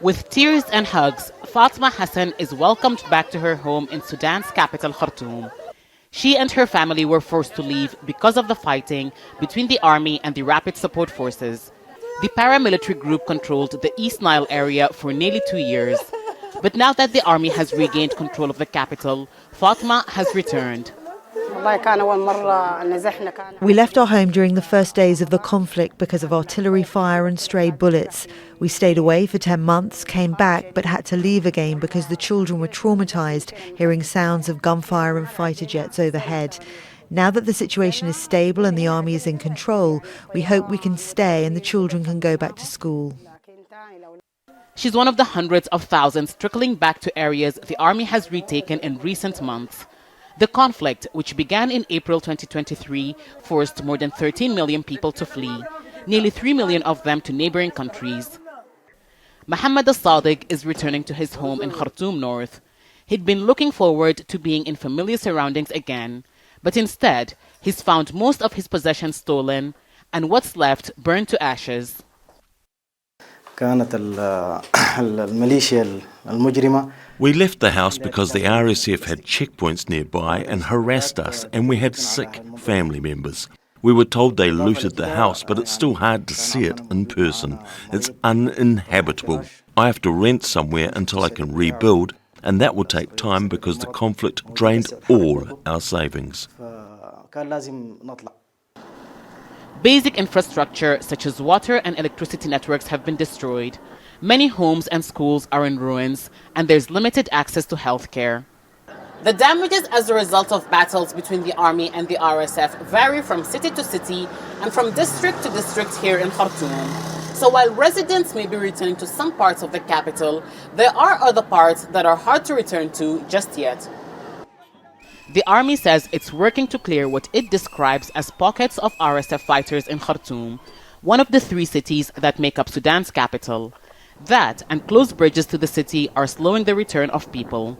With tears and hugs, Fatma Hassan is welcomed back to her home in Sudan's capital, Khartoum. She and her family were forced to leave because of the fighting between the army and the Rapid Support Forces. The paramilitary group controlled the East Nile area for nearly 2 years. But now that the army has regained control of the capital, Fatma has returned. We left our home during the first days of the conflict because of artillery fire and stray bullets. We stayed away for 10 months, came back, but had to leave again because the children were traumatised hearing sounds of gunfire and fighter jets overhead. Now that the situation is stable and the army is in control, we hope we can stay and the children can go back to school. She's one of the hundreds of thousands trickling back to areas the army has retaken in recent months. The conflict, which began in April 2023, forced more than 13 million people to flee, nearly 3 million of them to neighboring countries. Mohammed al-Sadiq is returning to his home in Khartoum North. He'd been looking forward to being in familiar surroundings again, but instead, he's found most of his possessions stolen and what's left burned to ashes. We left the house because the RSF had checkpoints nearby and harassed us, and we had sick family members. We were told they looted the house, but it's still hard to see it in person. It's uninhabitable. I have to rent somewhere until I can rebuild, and that will take time because the conflict drained all our savings. Basic infrastructure such as water and electricity networks have been destroyed. Many homes and schools are in ruins, and there's limited access to healthcare. The damages as a result of battles between the army and the RSF vary from city to city and from district to district here in Khartoum. So while residents may be returning to some parts of the capital, there are other parts that are hard to return to just yet. The army says it's working to clear what it describes as pockets of RSF fighters in Khartoum, one of the 3 cities that make up Sudan's capital. That and closed bridges to the city are slowing the return of people.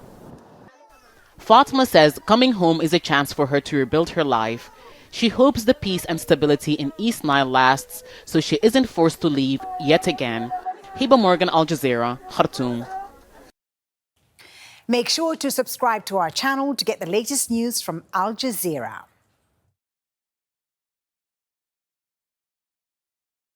Fatma says coming home is a chance for her to rebuild her life. She hopes the peace and stability in East Nile lasts so she isn't forced to leave yet again. Hiba Morgan, Al Jazeera, Khartoum. Make sure to subscribe to our channel to get the latest news from Al Jazeera.